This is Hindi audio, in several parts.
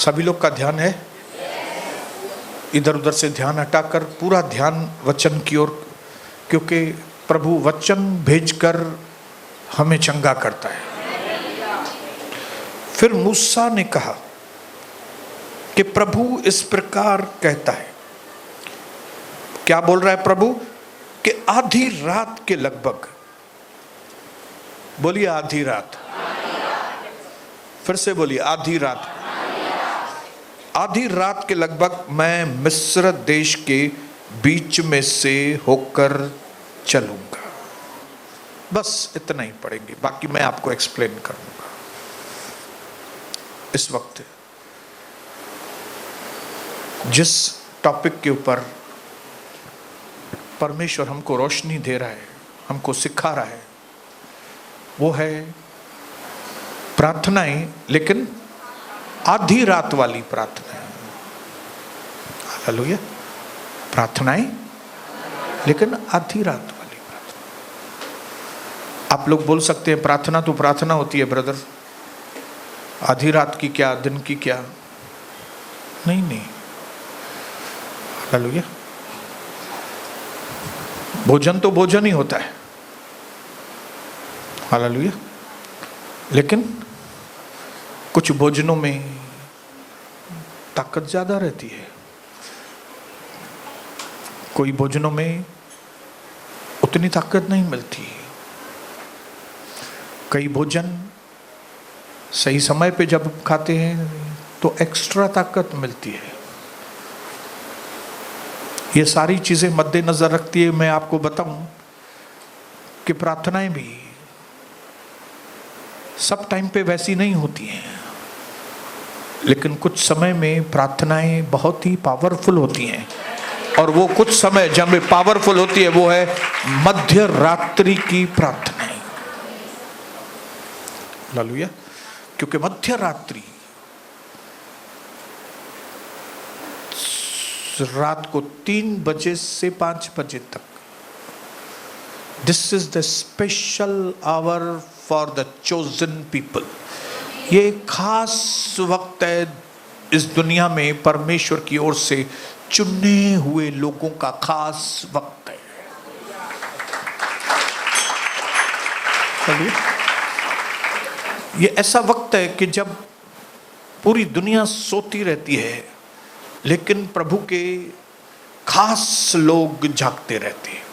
सभी लोग का ध्यान है? इधर उधर से ध्यान हटाकर पूरा ध्यान वचन की ओर, क्योंकि प्रभु वचन भेजकर हमें चंगा करता है। फिर मूसा ने कहा कि प्रभु इस प्रकार कहता है। क्या बोल रहा है प्रभु? कि आधी रात के लगभग, बोलिए आधी रात, फिर से बोलिए आधी रात, आधी रात के लगभग मैं मिस्र देश के बीच में से होकर चलूंगा। बस इतना ही पढ़ेंगे, बाकी मैं आपको एक्सप्लेन करूंगा। इस वक्त जिस टॉपिक के ऊपर परमेश्वर हमको रोशनी दे रहा है, हमको सिखा रहा है, वो है प्रार्थनाएं, लेकिन आधी रात वाली प्रार्थनाएं। हालेलुया। प्रार्थनाएं लेकिन आधी रात वाली प्रार्थना। आप लोग बोल सकते हैं प्रार्थना तो प्रार्थना होती है ब्रदर, आधी रात की क्या, दिन की क्या? नहीं नहीं, हालेलुया। भोजन तो भोजन ही होता है, हालेलुया। लेकिन कुछ भोजनों में ताकत ज्यादा रहती है, कोई भोजनों में उतनी ताकत नहीं मिलती। कई भोजन सही समय पे जब खाते हैं तो एक्स्ट्रा ताकत मिलती है। ये सारी चीजें मद्देनजर रखती है मैं आपको बताऊं कि प्रार्थनाएं भी सब टाइम पे वैसी नहीं होती हैं, लेकिन कुछ समय में प्रार्थनाएं बहुत ही पावरफुल होती हैं। और वो कुछ समय जब वे पावरफुल होती है वो है मध्य रात्रि की प्रार्थनाएं। हालेलुया। क्योंकि मध्य रात्रि रात को 3 बजे से 5 बजे तक, this is the special hour for the chosen people. ये खास वक्त है इस दुनिया में, परमेश्वर की ओर से चुने हुए लोगों का खास वक्त है। ये ऐसा वक्त है कि जब पूरी दुनिया सोती रहती है, लेकिन प्रभु के खास लोग जागते रहते हैं।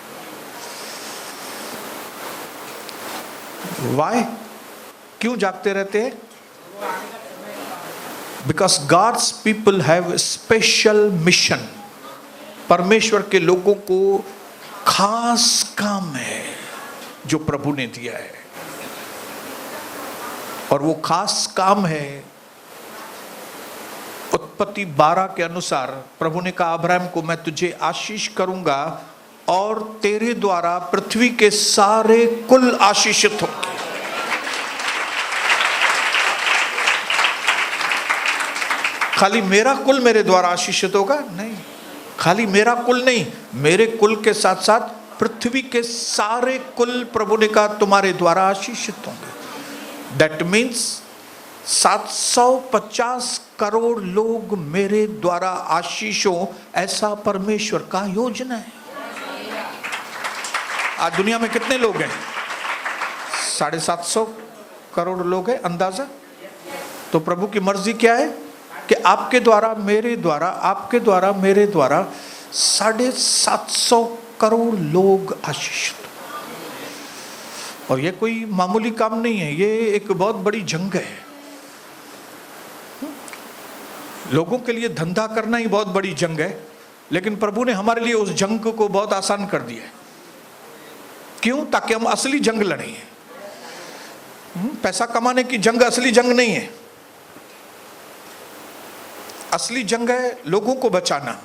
वाई? क्यों जागते रहते हैं? Because God's people have special mission. परमेश्वर के लोगों को खास काम है जो प्रभु ने दिया है, और वो खास काम है उत्पत्ति 12 के अनुसार प्रभु ने कहा अब्राहम को मैं तुझे आशीष करूंगा और तेरे द्वारा पृथ्वी के सारे कुल आशीषित होंगे। खाली मेरा कुल मेरे द्वारा आशीषित होगा? नहीं, खाली मेरा कुल नहीं, मेरे कुल के साथ साथ पृथ्वी के सारे कुल प्रभु ने कहा तुम्हारे द्वारा आशीषित होंगे। दैट मीन्स 750 करोड़ लोग मेरे द्वारा आशीष हो, ऐसा परमेश्वर का योजना है। आज दुनिया में कितने लोग हैं? 750 करोड़ लोग हैं अंदाजा। तो प्रभु की मर्जी क्या है कि आपके द्वारा मेरे द्वारा, आपके द्वारा मेरे द्वारा 750 करोड़ लोग आशीषित। और ये कोई मामूली काम नहीं है, ये एक बहुत बड़ी जंग है। लोगों के लिए धंधा करना ही बहुत बड़ी जंग है, लेकिन प्रभु ने हमारे लिए उस जंग को बहुत आसान कर दिया है। क्यों? ताकि हम असली जंग लड़ें। पैसा कमाने की जंग असली जंग नहीं है। असली जंग है लोगों को बचाना,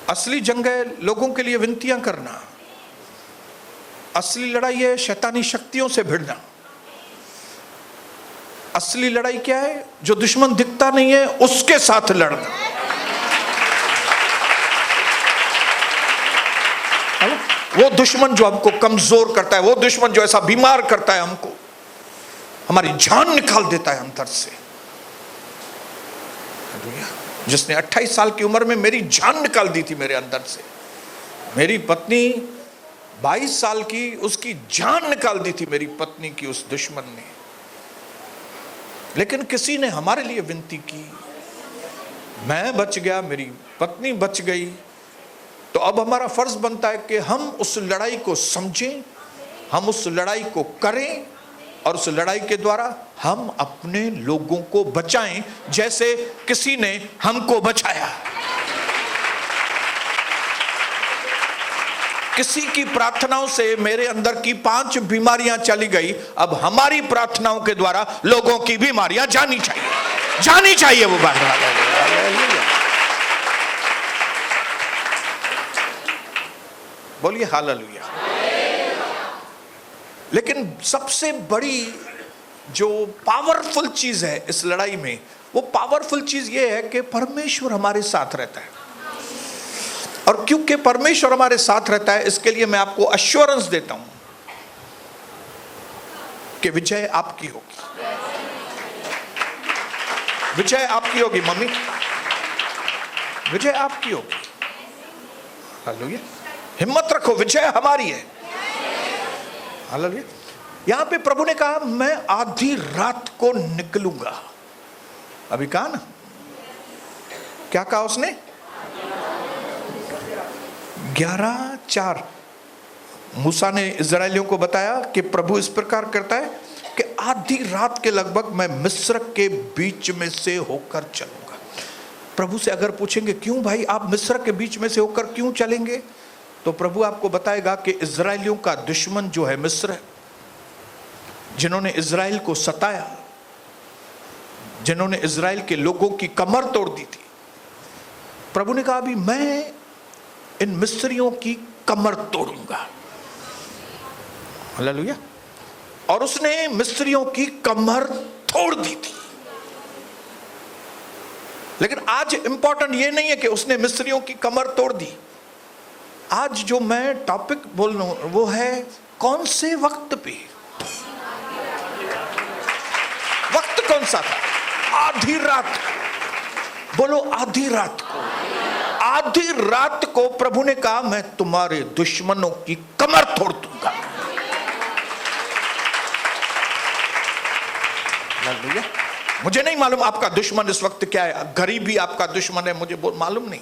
असली जंग है लोगों के लिए विनतियां करना, असली लड़ाई है शैतानी शक्तियों से भिड़ना। असली लड़ाई क्या है? जो दुश्मन दिखता नहीं है उसके साथ लड़ना। वो दुश्मन जो हमको कमजोर करता है, वो दुश्मन जो ऐसा बीमार करता है हमको, हमारी जान निकाल देता है अंदर से, जिसने 28 साल की उम्र में मेरी जान निकाल दी थी मेरे अंदर से। मेरी पत्नी 22 साल की, उसकी जान निकाल दी थी मेरी पत्नी की उस दुश्मन ने। लेकिन किसी ने हमारे लिए विनती की, मैं बच गया, मेरी पत्नी बच गई। तो अब हमारा फर्ज बनता है कि हम उस लड़ाई को समझें, हम उस लड़ाई को करें और उस लड़ाई के द्वारा हम अपने लोगों को बचाएं, जैसे किसी ने हमको बचाया। किसी की प्रार्थनाओं से मेरे अंदर की 5 बीमारियां चली गई। अब हमारी प्रार्थनाओं के द्वारा लोगों की बीमारियां जानी चाहिए वो बात। बोलिए हालेलुया। लेकिन सबसे बड़ी जो पावरफुल चीज है इस लड़ाई में, वो पावरफुल चीज ये है कि परमेश्वर हमारे साथ रहता है। और क्योंकि परमेश्वर हमारे साथ रहता है, इसके लिए मैं आपको अश्योरेंस देता हूं कि विजय आपकी होगी। विजय आपकी होगी मम्मी, विजय आपकी होगी। हालेलुया। हिम्मत रखो, विजय हमारी है। हालेलुया। यहां पे प्रभु ने कहा मैं आधी रात को निकलूंगा। अभी कहा ना, क्या कहा उसने? 11:4 मूसा ने इजरायलियों को बताया कि प्रभु इस प्रकार करता है कि आधी रात के लगभग मैं मिस्र के बीच में से होकर चलूंगा। प्रभु से अगर पूछेंगे क्यों भाई आप मिस्र के बीच में से होकर क्यों चलेंगे, तो प्रभु आपको बताएगा कि इजरायलियों का दुश्मन जो है मिस्र, जिन्होंने इजराइल को सताया, जिन्होंने इजराइल के लोगों की कमर तोड़ दी थी, प्रभु ने कहा अभी मैं इन मिस्रियों की कमर तोड़ूंगा। हालेलुया। और उसने मिस्रियों की कमर तोड़ दी थी। लेकिन आज इंपॉर्टेंट ये नहीं है कि उसने मिस्रियों की कमर तोड़ दी। आज जो मैं टॉपिक बोल रहा हूं वो है कौन से वक्त पे। वक्त कौन सा था? आधी रात। बोलो आधी रात को। आधी रात को प्रभु ने कहा मैं तुम्हारे दुश्मनों की कमर तोड़ दूंगा। मुझे नहीं मालूम आपका दुश्मन इस वक्त क्या है। गरीबी आपका दुश्मन है, मुझे मालूम नहीं।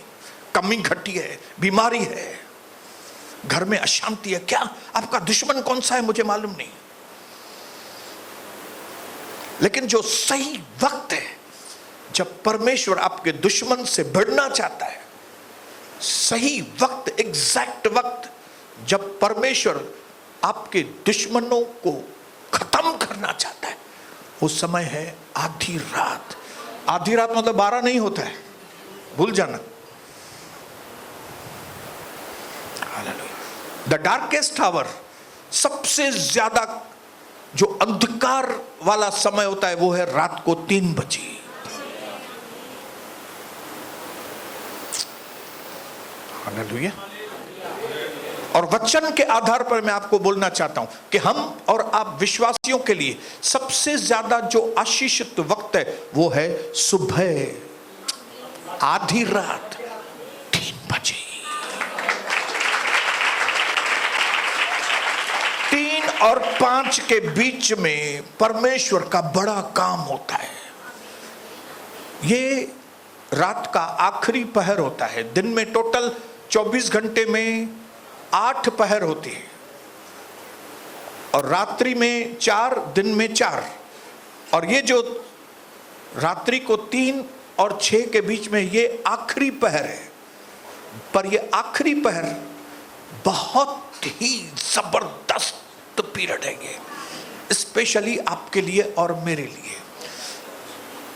कमी घटी है, बीमारी है, घर में अशांति है, क्या आपका दुश्मन कौन सा है मुझे मालूम नहीं। लेकिन जो सही वक्त है जब परमेश्वर आपके दुश्मन से भिड़ना चाहता है, सही वक्त, एग्जैक्ट वक्त जब परमेश्वर आपके दुश्मनों को खत्म करना चाहता है, वो समय है आधी रात। आधी रात मतलब 12 नहीं होता है, भूल जाना। द डार्केस्ट आवर, सबसे ज्यादा जो अंधकार वाला समय होता है वो है रात को 3 बजे। हालेलुया। और वचन के आधार पर मैं आपको बोलना चाहता हूं कि हम और आप विश्वासियों के लिए सबसे ज्यादा जो आशीषित वक्त है वो है सुबह, आधी रात 3 बजे। 3 और 5 के बीच में परमेश्वर का बड़ा काम होता है। ये रात का आखिरी पहर होता है। दिन में टोटल 24 घंटे में 8 पहर होती है और रात्रि में 4, दिन में 4। और ये जो रात्रि को 3 और 6 के बीच में ये आखिरी पहर है। पर ये आखिरी पहर बहुत ही जबरदस्त पीरियड है ये, स्पेशली आपके लिए और मेरे लिए।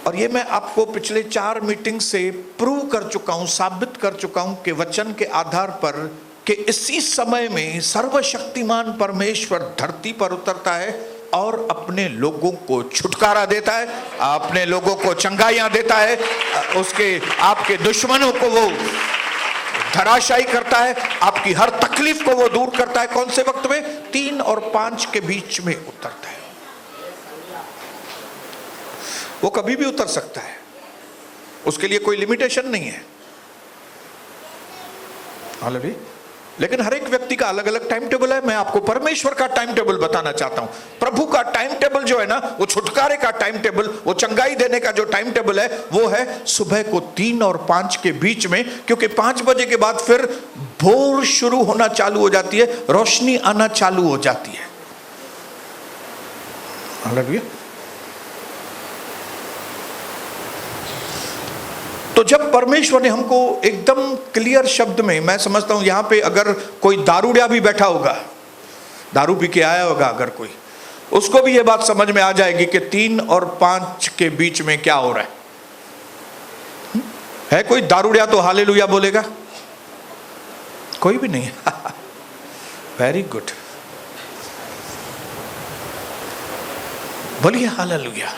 और ये मैं आपको पिछले 4 मीटिंग से प्रूव कर चुका हूं, साबित कर चुका हूं कि वचन के आधार पर कि इसी समय में सर्वशक्तिमान परमेश्वर धरती पर उतरता है और अपने लोगों को छुटकारा देता है, अपने लोगों को चंगाइयां देता है, उसके आपके दुश्मनों को वो धराशायी करता है, आपकी हर तकलीफ को वो दूर करता है। कौन से वक्त में? 3 और 5 के बीच में उतरता है। वो कभी भी उतर सकता है, उसके लिए कोई लिमिटेशन नहीं है। हालेलुया। लेकिन हर एक व्यक्ति का अलग अलग टाइम टेबल है। मैं आपको परमेश्वर का टाइम टेबल बताना चाहता हूं। प्रभु का टाइम टेबल जो है ना, वो छुटकारे का टाइम टेबल, वो चंगाई देने का जो टाइम टेबल है, वो है सुबह को 3 और 5 के बीच में। क्योंकि 5 बजे के बाद फिर भोर शुरू होना चालू हो जाती है, रोशनी आना चालू हो जाती है। हालेलुया। तो जब परमेश्वर ने हमको एकदम क्लियर शब्द में, मैं समझता हूं यहां पे अगर कोई दारूडिया भी बैठा होगा, दारू पी के आया होगा अगर कोई, उसको भी ये बात समझ में आ जाएगी कि 3 और 5 के बीच में क्या हो रहा है कोई दारूडिया तो हालेलुया बोलेगा? कोई भी नहीं। वेरी गुड, बोलिए हालेलुया।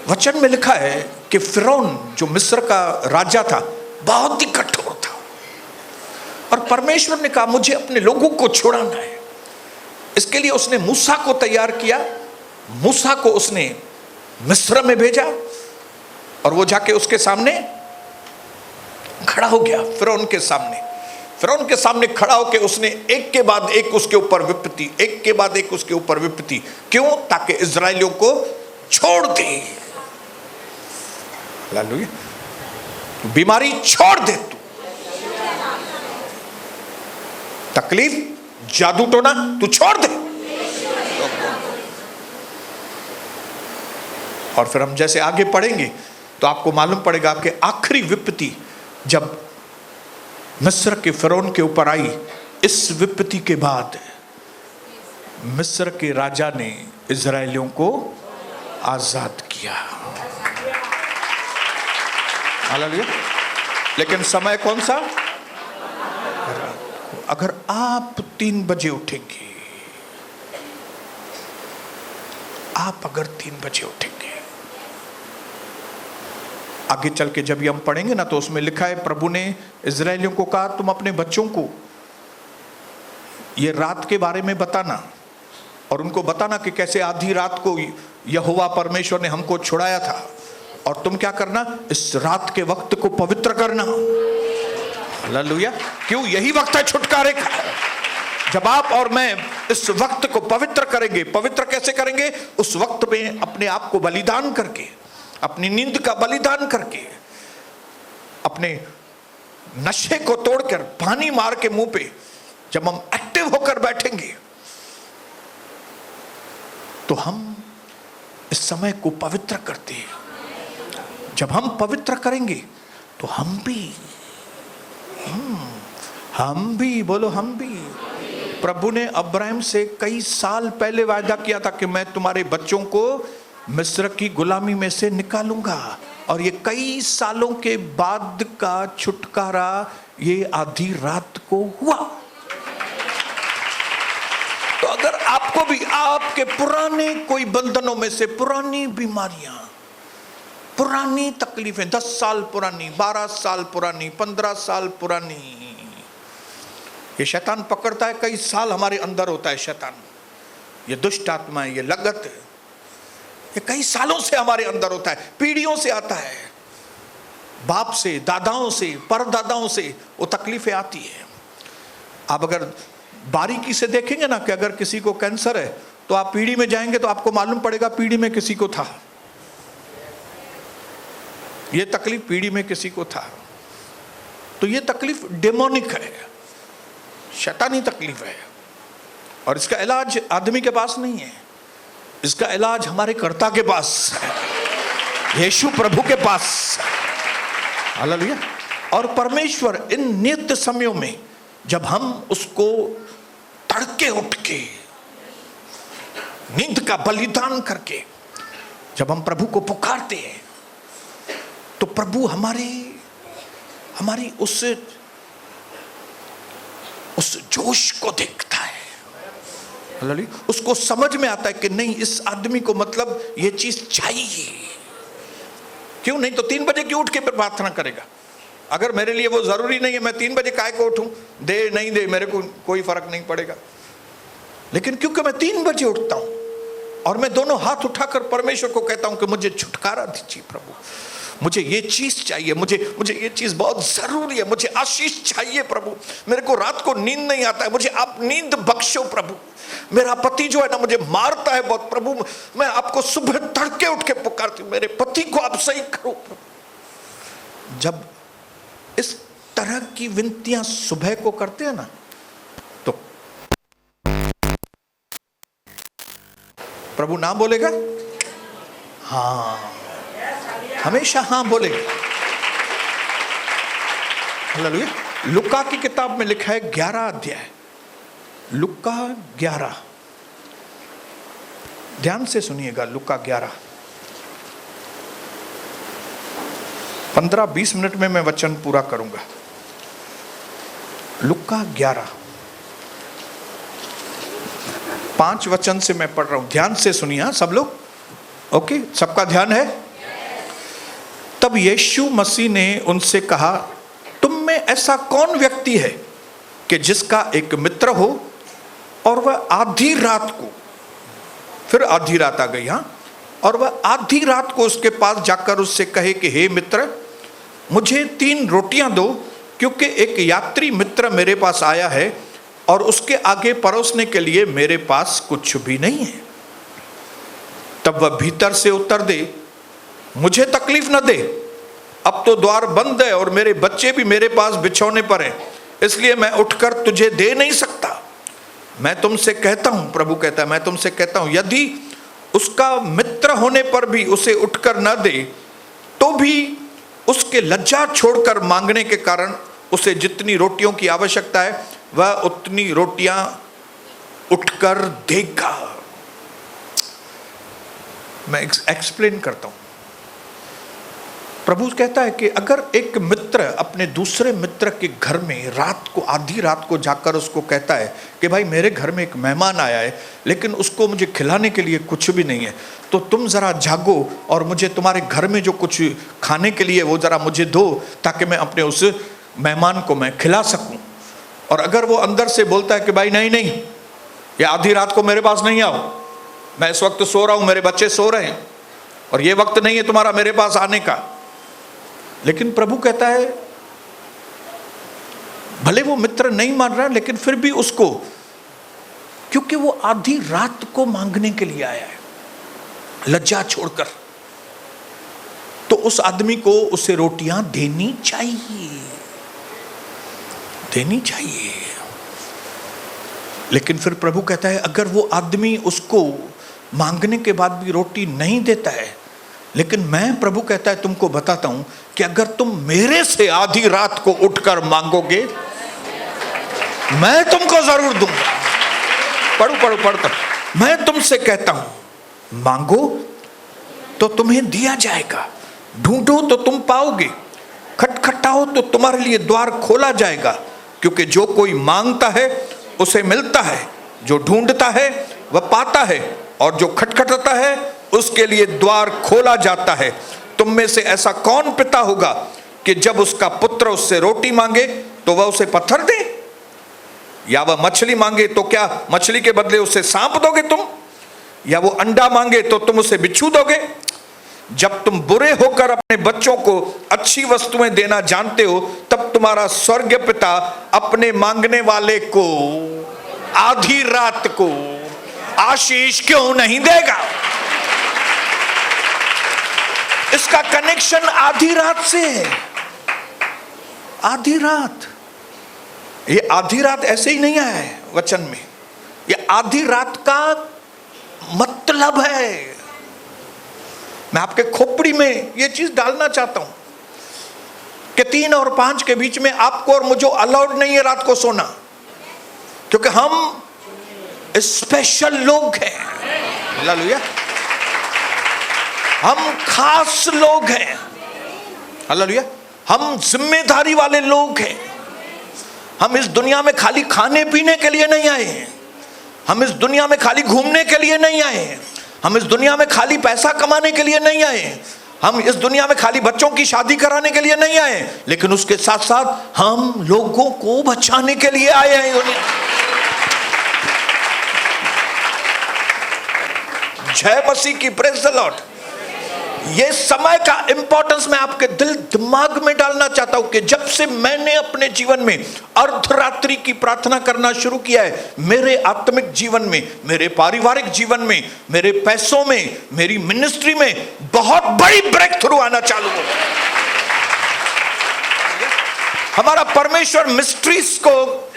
वचन में लिखा है कि फिरौन जो मिस्र का राजा था, बहुत ही कठोर था, और परमेश्वर ने कहा मुझे अपने लोगों को छुड़ाना है। इसके लिए उसने मूसा को तैयार किया। मूसा को उसने मिस्र में भेजा, और वो जाके उसके सामने खड़ा हो गया। फिरौन के सामने खड़ा होकर उसने एक के बाद एक उसके ऊपर विपत्ति, एक के बाद एक उसके ऊपर विपत्ति। क्यों? ताकि इजराइलियों को छोड़ दे। हालेलुया। बीमारी छोड़ दे, तू तकलीफ, जादू टोना तू छोड़ दे। और फिर हम जैसे आगे पढ़ेंगे तो आपको मालूम पड़ेगा कि आखिरी विपत्ति जब मिस्र के फिरौन के ऊपर आई, इस विपत्ति के बाद मिस्र के राजा ने इजराइलियों को आजाद किया। हालेलुया। लेकिन समय कौन सा? अगर आप 3 बजे उठेंगे, आप अगर 3 बजे उठेंगे, आगे चल के जब ये हम पढ़ेंगे ना, तो उसमें लिखा है प्रभु ने इजराइलियों को कहा तुम अपने बच्चों को ये रात के बारे में बताना, और उनको बताना कि कैसे आधी रात को यहोवा परमेश्वर ने हमको छुड़ाया था, और तुम क्या करना, इस रात के वक्त को पवित्र करना। हालेलुया। क्यों? यही वक्त है छुटकारे का। जब आप और मैं इस वक्त को पवित्र करेंगे, पवित्र कैसे करेंगे? उस वक्त में अपने आप को बलिदान करके, अपनी नींद का बलिदान करके, अपने नशे को तोड़कर, पानी मार के मुंह पे जब हम एक्टिव होकर बैठेंगे, तो हम इस समय को पवित्र करते हैं। जब हम पवित्र करेंगे तो हम भी बोलो, हम भी। प्रभु ने अब्राहम से कई साल पहले वायदा किया था कि मैं तुम्हारे बच्चों को मिस्र की गुलामी में से निकालूंगा, और ये कई सालों के बाद का छुटकारा ये आधी रात को हुआ। तो अगर आपको भी आपके पुराने कोई बंधनों में से, पुरानी बीमारियां, पुरानी तकलीफें, 10 साल पुरानी, 12 साल पुरानी, 15 साल पुरानी, ये शैतान पकड़ता है, कई साल हमारे अंदर होता है शैतान, ये दुष्ट आत्मा है, ये लगत है, ये कई सालों से हमारे अंदर होता है, पीढ़ियों से आता है, बाप से, दादाओं से, परदादाओं से वो तकलीफें आती है। आप अगर बारीकी से देखेंगे ना कि अगर किसी को कैंसर है, तो आप पीढ़ी में जाएंगे तो आपको मालूम पड़ेगा पीढ़ी में किसी को था, ये तकलीफ पीढ़ी में किसी को था। तो ये तकलीफ डेमोनिक है, शैतानी तकलीफ है, और इसका इलाज आदमी के पास नहीं है, इसका इलाज हमारे कर्ता के पास है, यीशु प्रभु के पास। हालेलुया। और परमेश्वर इन नित्य समयों में जब हम उसको तड़के उठ के नींद का बलिदान करके जब हम प्रभु को पुकारते हैं, तो प्रभु हमारी उस जोश को देखता है। हालेलुया। उसको समझ में आता है कि नहीं, इस आदमी को मतलब ये चीज चाहिए। क्यों नहीं तो 3 बजे क्यों उठ के प्रार्थना करेगा? अगर मेरे लिए वो जरूरी नहीं है, मैं 3 बजे काहे को उठूं, दे नहीं दे मेरे को कोई फर्क नहीं पड़ेगा। लेकिन क्योंकि मैं 3 बजे उठता हूं और मैं दोनों हाथ उठाकर परमेश्वर को कहता हूं कि मुझे छुटकारा दीजिए प्रभु, मुझे ये चीज चाहिए, मुझे ये चीज बहुत जरूरी है, मुझे आशीष चाहिए प्रभु, मेरे को रात को नींद नहीं आता है, मुझे आप नींद बख्शो प्रभु, मेरा पति जो है ना मुझे मारता है बहुत प्रभु, मैं आपको सुबह तड़के उठ के पुकारती हूँ, मेरे पति को आप सही करो प्रभु। जब इस तरह की विनतियां सुबह को करते हैं ना, तो प्रभु ना बोलेगा, हाँ, हमेशा हाँ बोलेगा। हालेलुया। लुका की किताब में लिखा है 11 अध्याय, लुका 11, ध्यान से सुनिएगा। लुका 11, 15-20 मिनट में मैं वचन पूरा करूंगा। लुका 11, 5 वचन से मैं पढ़ रहा हूं, ध्यान से सुनिए सब लोग। ओके, सबका ध्यान है। तब यीशु मसीह ने उनसे कहा, तुम में ऐसा कौन व्यक्ति है कि जिसका एक मित्र हो और वह आधी रात को, फिर आधी रात आ गई, हाँ, और वह आधी रात को उसके पास जाकर उससे कहे कि हे मित्र, मुझे 3 रोटियां दो, क्योंकि एक यात्री मित्र मेरे पास आया है और उसके आगे परोसने के लिए मेरे पास कुछ भी नहीं है। तब वह भीतर से उत्तर दे, मुझे तकलीफ न दे, अब तो द्वार बंद है और मेरे बच्चे भी मेरे पास बिछौने पर हैं, इसलिए मैं उठकर तुझे दे नहीं सकता। मैं तुमसे कहता हूं, प्रभु कहता है, मैं तुमसे कहता हूं, यदि उसका मित्र होने पर भी उसे उठकर न दे, तो भी उसके लज्जा छोड़कर मांगने के कारण उसे जितनी रोटियों की आवश्यकता है वह उतनी रोटियां उठकर देगा। मैं एक्सप्लेन करता हूं। प्रभु कहता है कि अगर एक मित्र अपने दूसरे मित्र के घर में रात को, आधी रात को जाकर उसको कहता है कि भाई मेरे घर में एक मेहमान आया है, लेकिन उसको मुझे खिलाने के लिए कुछ भी नहीं है, तो तुम ज़रा जागो और मुझे तुम्हारे घर में जो कुछ खाने के लिए वो ज़रा मुझे दो, ताकि मैं अपने उस मेहमान को मैं खिला सकूं। और अगर वो अंदर से बोलता है कि भाई नहीं नहीं, ये आधी रात को मेरे पास नहीं आओ, मैं इस वक्त सो रहा हूँ, मेरे बच्चे सो रहे हैं और ये वक्त नहीं है तुम्हारा मेरे पास आने का। लेकिन प्रभु कहता है, भले वो मित्र नहीं मान रहा, लेकिन फिर भी उसको, क्योंकि वो आधी रात को मांगने के लिए आया है लज्जा छोड़कर, तो उस आदमी को उसे रोटियां देनी चाहिए, देनी चाहिए। लेकिन फिर प्रभु कहता है, अगर वो आदमी उसको मांगने के बाद भी रोटी नहीं देता है, लेकिन मैं, प्रभु कहता है, तुमको बताता हूं कि अगर तुम मेरे से आधी रात को उठकर मांगोगे, मैं तुमको जरूर दूंगा। पढ़ो, मैं तुमसे कहता हूं, मांगो तो तुम्हें दिया जाएगा, ढूंढो तो तुम पाओगे, खटखटाओ तो तुम्हारे लिए द्वार खोला जाएगा। क्योंकि जो कोई मांगता है उसे मिलता है, जो ढूंढता है वह पाता है, और जो खटखटाता है उसके लिए द्वार खोला जाता है। तुम में से ऐसा कौन पिता होगा कि जब उसका पुत्र उससे रोटी मांगे तो वह उसे पत्थर दे, या वह मछली मांगे तो क्या मछली के बदले उसे सांप दोगे तुम, या वो अंडा मांगे तो तुम उसे बिच्छू दोगे। जब तुम बुरे होकर अपने बच्चों को अच्छी वस्तुएं देना जानते हो, तब तुम्हारा स्वर्गीय पिता अपने मांगने वाले को आधी रात को आशीष क्यों नहीं देगा। इसका कनेक्शन आधी रात से है। आधी रात, ये आधी रात ऐसे ही नहीं आया है वचन में, ये आधी रात का मतलब है। मैं आपके खोपड़ी में ये चीज डालना चाहता हूं कि 3 और 5 के बीच में आपको और मुझे अलाउड नहीं है रात को सोना, क्योंकि हम स्पेशल लोग हैं। हालेलुया, हम खास लोग हैं। हालेलुया, हम जिम्मेदारी वाले लोग हैं। हम इस दुनिया में खाली खाने पीने के लिए नहीं आए हैं, हम इस दुनिया में खाली घूमने के लिए नहीं आए हैं, हम इस दुनिया में खाली पैसा कमाने के लिए नहीं आए हैं, हम इस दुनिया में खाली बच्चों की शादी कराने के लिए नहीं आए, लेकिन उसके साथ साथ हम लोगों को बचाने के लिए आए हैं दुनिया। जय मसीह की, प्रेज द लॉर्ड। ये समय का इंपॉर्टेंस मैं आपके दिल दिमाग में डालना चाहता हूं कि जब से मैंने अपने जीवन में अर्धरात्रि की प्रार्थना करना शुरू किया है, मेरे आत्मिक जीवन में, मेरे पारिवारिक जीवन में, मेरे पैसों में, मेरी मिनिस्ट्री में बहुत बड़ी ब्रेक थ्रू आना चालू हो गया। हमारा परमेश्वर मिस्ट्रीज को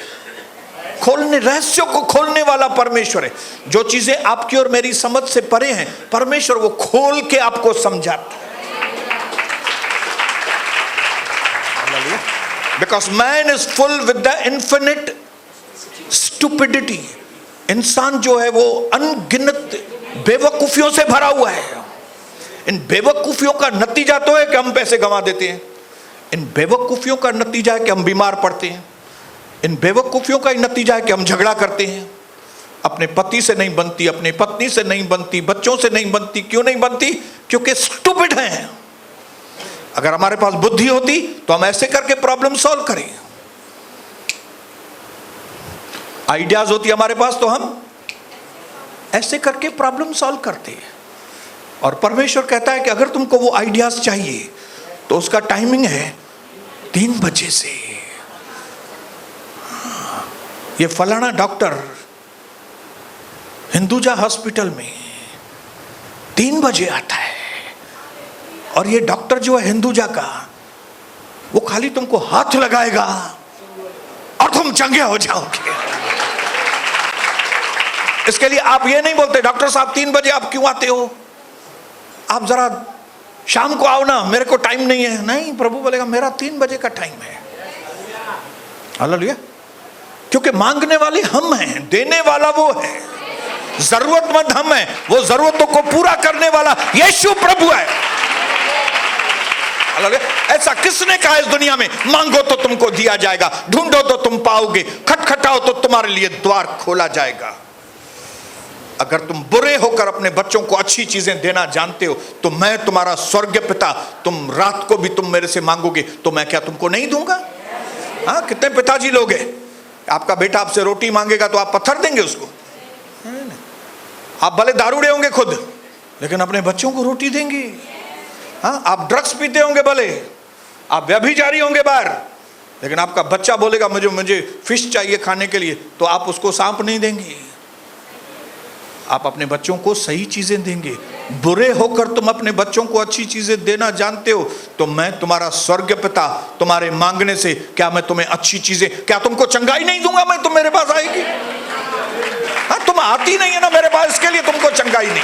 खोलने, रहस्यों को खोलने वाला परमेश्वर है। जो चीजें आपकी और मेरी समझ से परे हैं, परमेश्वर वो खोल के आपको समझाता है। Because man is full with the infinite stupidity. इंसान जो है वो अनगिनत बेवकूफियों से भरा हुआ है। इन बेवकूफियों का नतीजा तो है कि हम पैसे गंवा देते हैं। इन बेवकूफियों का नतीजा है कि हम बीमार पड़ते हैं। इन बेवकूफियों का ही नतीजा है कि हम झगड़ा करते हैं। अपने पति से नहीं बनती, अपनी पत्नी से नहीं बनती, बच्चों से नहीं बनती। क्यों नहीं बनती? क्योंकि स्टूपिड हैं। अगर हमारे पास बुद्धि होती तो हम ऐसे करके प्रॉब्लम सॉल्व करें। आइडियाज होती हमारे पास तो हम ऐसे करके प्रॉब्लम सॉल्व करते हैं। और परमेश्वर कहता है कि अगर तुमको वो आइडियाज चाहिए तो उसका टाइमिंग है 3 बजे से। ये फलाना डॉक्टर हिंदुजा हॉस्पिटल में 3 बजे आता है, और ये डॉक्टर जो है हिंदुजा का, वो खाली तुमको हाथ लगाएगा और तुम चंगे हो जाओगे। इसके लिए आप ये नहीं बोलते डॉक्टर साहब 3 बजे आप क्यों आते हो, आप जरा शाम को आओ ना, मेरे को टाइम नहीं है। नहीं, प्रभु बोलेगा मेरा 3 बजे का टाइम है। हालेलुया। क्योंकि मांगने वाले हम हैं, देने वाला वो है, जरूरतमंद हम हैं, वो जरूरतों को पूरा करने वाला यीशु प्रभु है। ऐसा किसने कहा इस दुनिया में, मांगो तो तुमको दिया जाएगा, ढूंढो तो तुम पाओगे, खटखटाओ तो तुम्हारे लिए द्वार खोला जाएगा। अगर तुम बुरे होकर अपने बच्चों को अच्छी चीजें देना जानते हो तो मैं तुम्हारा स्वर्गीय पिता, तुम रात को भी तुम मेरे से मांगोगे तो मैं क्या तुमको नहीं दूंगा? हाँ, कितने पिताजी लोग हैं, आपका बेटा आपसे रोटी मांगेगा तो आप पत्थर देंगे उसको? आप भले दारूड़े होंगे खुद, लेकिन अपने बच्चों को रोटी देंगे। हाँ, आप ड्रग्स पीते होंगे, भले आप व्यभिचारी होंगे बाहर, लेकिन आपका बच्चा बोलेगा मुझे फिश चाहिए खाने के लिए, तो आप उसको सांप नहीं देंगे। आप अपने बच्चों को सही चीजें देंगे। बुरे होकर तुम अपने बच्चों को अच्छी चीजें देना जानते हो तो मैं तुम्हारा स्वर्गीय पिता तुम्हारे मांगने से क्या मैं तुम्हें अच्छी चीजें, क्या तुमको चंगाई नहीं दूंगा मैं? तुम मेरे पास आएगी? हाँ, तुम आती नहीं है ना मेरे पास, इसके लिए तुमको चंगाई नहीं।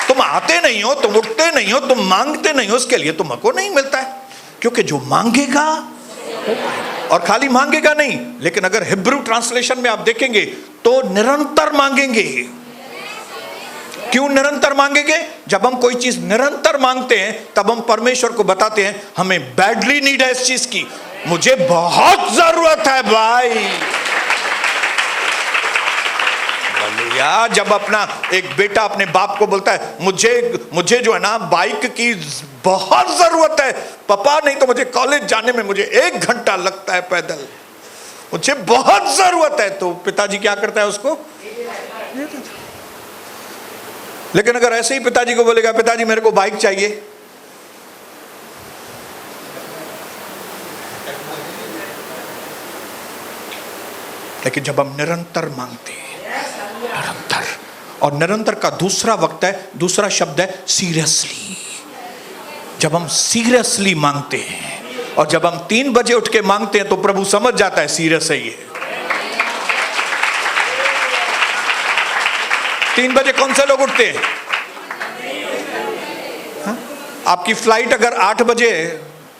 तुम आते नहीं हो, तुम उठते नहीं हो, तुम मांगते नहीं हो, इसके लिए तुमको नहीं मिलता है। क्योंकि जो मांगेगा, और खाली मांगेगा नहीं, लेकिन अगर हिब्रू ट्रांसलेशन में आप देखेंगे तो निरंतर मांगेंगे। क्यों निरंतर मांगेंगे? जब हम कोई चीज निरंतर मांगते हैं तब हम परमेश्वर को बताते हैं हमें बैडली नीड है इस चीज की, मुझे बहुत जरूरत है भाई। या जब अपना एक बेटा अपने बाप को बोलता है मुझे जो है ना बाइक की बहुत जरूरत है पापा, नहीं तो मुझे कॉलेज जाने में मुझे 1 घंटा लगता है पैदल, मुझे बहुत जरूरत है, तो पिताजी क्या करता है उसको? लेकिन अगर ऐसे ही पिताजी को बोलेगा पिताजी मेरे को बाइक चाहिए, लेकिन जब हम निरंतर मांगते हैं, निरंतर, और निरंतर का दूसरा शब्द है सीरियसली। जब हम सीरियसली मांगते हैं और जब हम 3 बजे उठ के मांगते हैं तो प्रभु समझ जाता है सीरियस है ये। 3 बजे कौन से लोग उठते हैं? हाँ? आपकी फ्लाइट अगर 8 बजे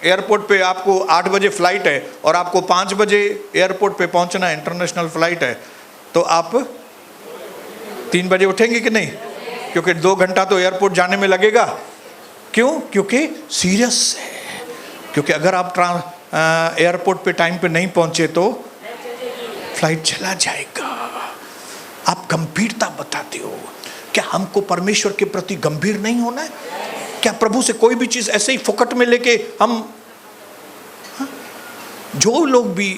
एयरपोर्ट पे, आपको 8 बजे फ्लाइट है और आपको 5 बजे एयरपोर्ट पे पहुंचना है, इंटरनेशनल फ्लाइट है, तो आप 3 बजे उठेंगे कि नहीं? क्योंकि 2 घंटा तो एयरपोर्ट जाने में लगेगा। क्यों? क्योंकि सीरियस है। क्योंकि अगर आप एयरपोर्ट पे टाइम पे नहीं पहुंचे तो फ्लाइट चला जाएगा। आप गंभीरता बताते हो। क्या हमको परमेश्वर के प्रति गंभीर नहीं होना है? क्या प्रभु से कोई भी चीज ऐसे ही फुकट में लेके हम, जो लोग भी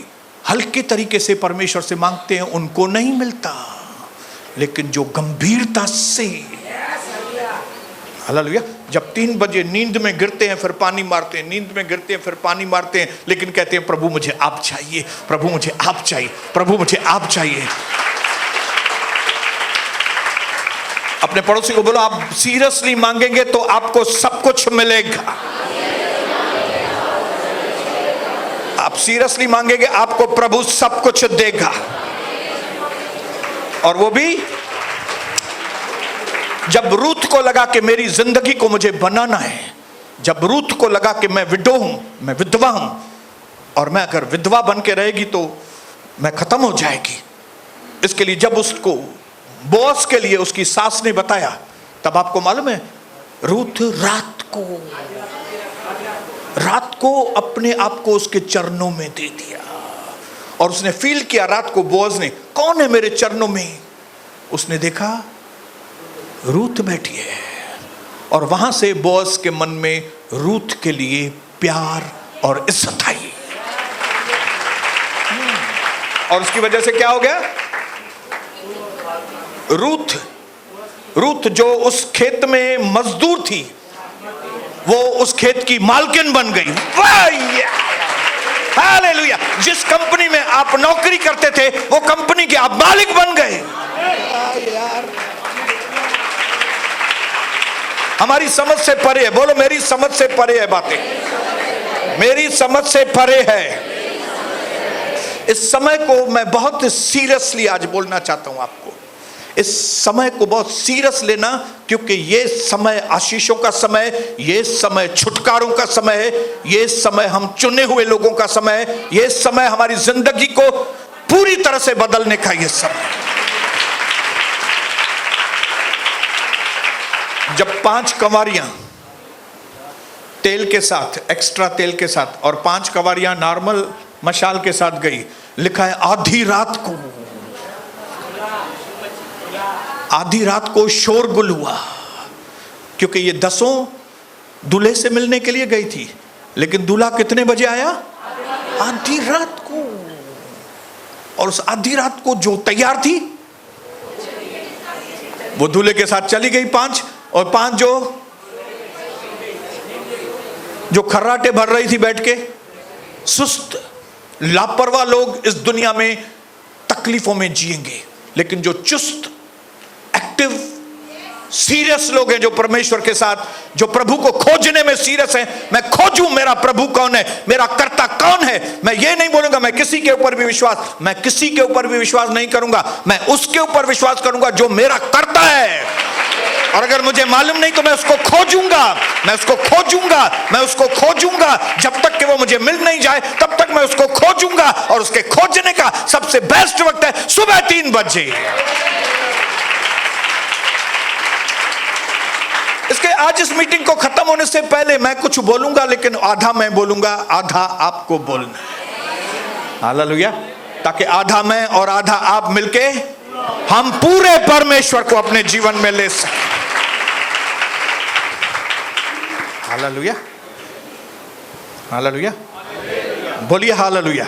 हल्के तरीके से परमेश्वर से मांगते हैं उनको नहीं मिलता, लेकिन जो गंभीरता से, हालेलुया, जब 3 बजे नींद में गिरते हैं फिर पानी मारते हैं, नींद में गिरते हैं फिर पानी मारते हैं, लेकिन कहते हैं प्रभु मुझे आप चाहिए, प्रभु मुझे आप चाहिए, प्रभु मुझे आप चाहिए। अपने पड़ोसी को बोलो, आप सीरियसली मांगेंगे तो आपको सब कुछ मिलेगा। आप सीरियसली मांगेंगे आपको प्रभु सब कुछ देगा। और वो भी जब रूथ को लगा कि मेरी जिंदगी को मुझे बनाना है, जब रूथ को लगा कि मैं विडो हूं, मैं विधवा हूं, और मैं अगर विधवा बन के रहेगी तो मैं खत्म हो जाएगी, इसके लिए जब उसको बॉस के लिए उसकी सास ने बताया, तब आपको मालूम है रूथ रात को अपने आप को उसके चरणों में दे दिया। और उसने फील किया रात को बॉस ने, कौन है मेरे चरणों में? उसने देखा रूथ बैठी है, और वहां से बॉस के मन में रूथ के लिए प्यार और इज्जत आई। और उसकी वजह से क्या हो गया? रूथ जो उस खेत में मजदूर थी, वो उस खेत की मालकिन बन गई। हालेलुया! जिस कंपनी में आप नौकरी करते थे वो कंपनी के आप मालिक बन गए। यार हमारी समझ से परे है, बोलो मेरी समझ से परे है बातें, मेरी समझ से परे है। इस समय को मैं बहुत सीरियसली आज बोलना चाहता हूं आपको। इस समय को बहुत सीरियस लेना, क्योंकि ये समय आशीषों का समय, ये समय छुटकारों का समय है, ये समय हम चुने हुए लोगों का समय है, ये समय हमारी जिंदगी को पूरी तरह से बदलने का ये समय। जब 5 कंवारियां तेल के साथ, एक्स्ट्रा तेल के साथ, और 5 कंवारियां नॉर्मल मशाल के साथ गई, लिखा है आधी रात को शोरगुल हुआ, क्योंकि ये 10 दूल्हे से मिलने के लिए गई थी, लेकिन दूल्हा कितने बजे आया? आधी रात को। और उस आधी रात को जो तैयार थी वो दूल्हे के साथ चली गई 5, और 5 जो खर्राटे भर रही थी बैठ के, सुस्त लापरवाह लोग इस दुनिया में तकलीफों में जिएंगे, लेकिन जो चुस्त एक्टिव सीरियस लोग हैं, जो परमेश्वर के साथ, जो प्रभु को खोजने में सीरियस हैं, मैं खोजूं मेरा प्रभु कौन है, मेरा कर्ता कौन है। मैं ये नहीं बोलूंगा मैं किसी के ऊपर भी विश्वास नहीं करूंगा, मैं उसके ऊपर विश्वास करूंगा जो मेरा कर्ता है। और अगर मुझे मालूम नहीं तो मैं उसको खोजूंगा जब तक कि वो मुझे मिल नहीं जाए, तब तक मैं उसको खोजूंगा। और उसके खोजने का सबसे बेस्ट वक्त है सुबह 3 बजे। इसके आज इस मीटिंग को खत्म होने से पहले मैं कुछ बोलूंगा, लेकिन आधा मैं बोलूंगा, आधा आपको बोलना है। हालेलुया! ताकि आधा मैं और आधा आप मिलके हम पूरे परमेश्वर को अपने जीवन में ले सकें। हालेलुया! हालेलुया! बोलिए हालेलुया!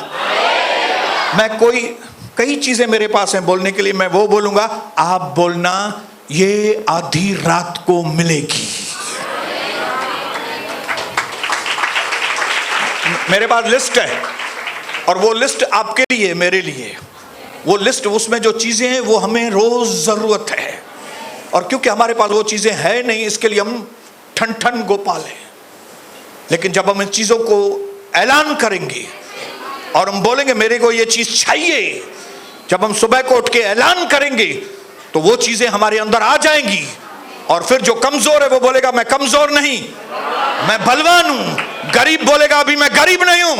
मैं कई चीजें मेरे पास हैं बोलने के लिए, मैं वो बोलूंगा, आप बोलना ये आधी रात को मिलेगी। मेरे पास लिस्ट है, और वो लिस्ट आपके लिए, मेरे लिए, वो लिस्ट, उसमें जो चीजें हैं वो हमें रोज जरूरत है। और क्योंकि हमारे पास वो चीजें हैं नहीं, इसके लिए हम ठन गोपाल हैं। लेकिन जब हम इन चीजों को ऐलान करेंगे और हम बोलेंगे मेरे को ये चीज चाहिए, जब हम सुबह को उठ के ऐलान करेंगे तो वो चीजें हमारे अंदर आ जाएंगी। और फिर जो कमजोर है वो बोलेगा मैं कमजोर नहीं, मैं बलवान हूं। गरीब बोलेगा अभी मैं गरीब नहीं हूं,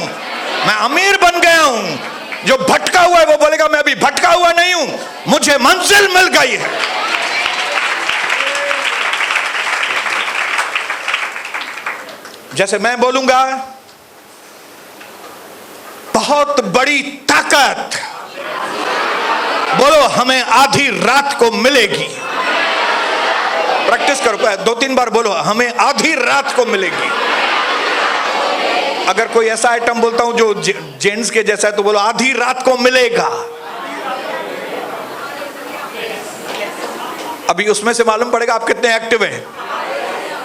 मैं अमीर बन गया हूं। जो भटका हुआ है वो बोलेगा मैं अभी भटका हुआ नहीं हूं, मुझे मंजिल मिल गई है। जैसे मैं बोलूंगा बहुत बड़ी ताकत, बोलो हमें आधी रात को मिलेगी। प्रैक्टिस करो, 2-3 बार बोलो हमें आधी रात को मिलेगी। अगर कोई ऐसा आइटम बोलता हूं जो जेंट्स के जैसा है तो बोलो आधी रात को मिलेगा। अभी उसमें से मालूम पड़ेगा आप कितने एक्टिव हैं।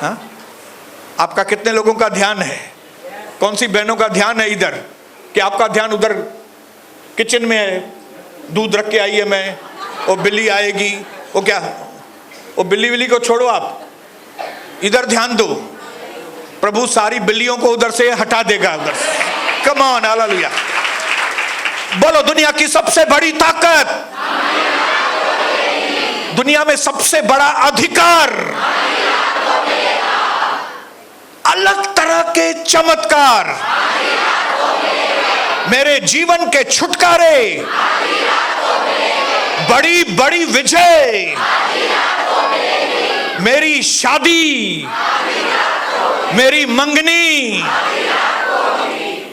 हाँ? आपका कितने लोगों का ध्यान है? कौन सी बहनों का ध्यान है इधर कि आपका ध्यान उधर किचन में है? दूध रख के आई है मैं, वो बिल्ली आएगी, वो क्या, वो बिल्ली विल्ली को छोड़ो, आप इधर ध्यान दो। प्रभु सारी बिल्लियों को उधर से हटा देगा, उधर से। Come on, hallelujah. बोलो, दुनिया की सबसे बड़ी ताकत, दुनिया में सबसे बड़ा अधिकार, अलग तरह के चमत्कार, मेरे जीवन के छुटकारे, बड़ी बड़ी विजय, मेरी शादी, मेरी मंगनी।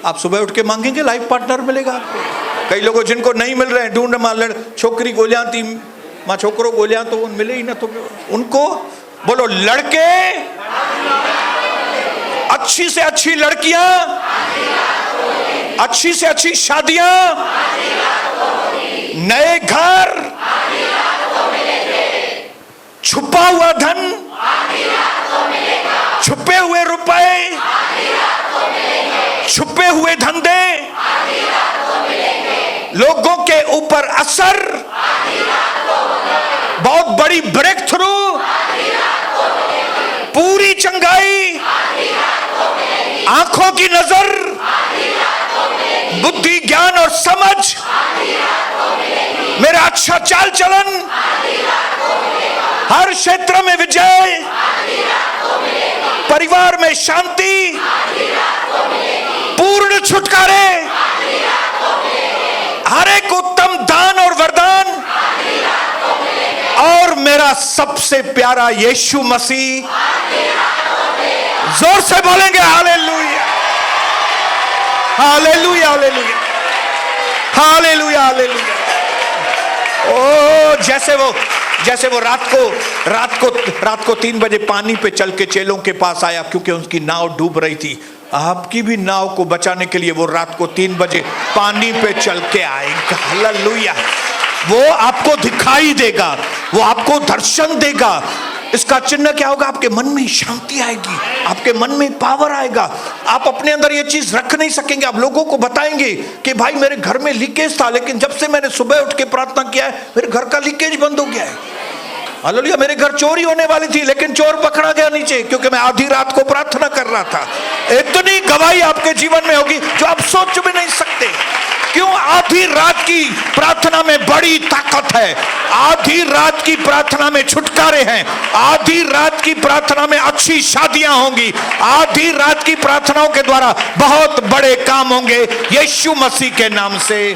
आप सुबह उठ के मांगेंगे, लाइफ पार्टनर मिलेगा आपको। कई लोगों जिनको नहीं मिल रहे हैं, ढूंढ मान छोकरी गोलियां थी माँ, छोकरों गोलियां तो मिले ही ना, तो उनको बोलो लड़के, अच्छी से अच्छी लड़कियां, अच्छी से अच्छी शादियां, नए घर, छुपा हुआ धन, छुपे हुए रुपए, छुपे हुए धंधे, लोगों के ऊपर असर, बहुत बड़ी ब्रेक थ्रू, पूरी चंगाई, आंखों की नजर, बुद्धि ज्ञान और समझ, मेरा अच्छा चाल चलन, हर क्षेत्र में विजय, परिवार में शांति, पूर्ण छुटकारे, हर एक उत्तम दान और वरदान, और मेरा सबसे प्यारा यीशु मसीह। जोर से बोलेंगे hallelujah, hallelujah, hallelujah, hallelujah, hallelujah. ओ जैसे वो रात को 3 बजे पानी पे चल के चेलों के पास आया, क्योंकि उसकी नाव डूब रही थी। आपकी भी नाव को बचाने के लिए वो रात को 3 बजे पानी पे चल के आएगा। हालेलुया। वो आपको दिखाई देगा, वो आपको दर्शन देगा। इसका चिन्ह क्या होगा? आपके मन में शांति आएगी, आपके मन में पावर आएगा। आप अपने अंदर ये चीज रख नहीं सकेंगे। आप लोगों को बताएंगे कि भाई मेरे घर में लीकेज था, लेकिन जब से मैंने सुबह उठ के प्रार्थना किया है, मेरे घर का लीकेज बंद हो गया है। हालेलुया। मेरे घर चोरी होने वाली थी, लेकिन चोर पकड़ा गया नीचे, क्योंकि मैं आधी रात को प्रार्थना कर रहा था। इतनी गवाही आपके जीवन में होगी जो आप सोच भी नहीं सकते। क्यों? आधी रात की प्रार्थना में बड़ी ताकत है, आधी रात की प्रार्थना में छुटकारे हैं, आधी रात की प्रार्थना में अच्छी शादियां होंगी, आधी रात की प्रार्थनाओं के द्वारा बहुत बड़े काम होंगे यीशु मसीह के नाम से।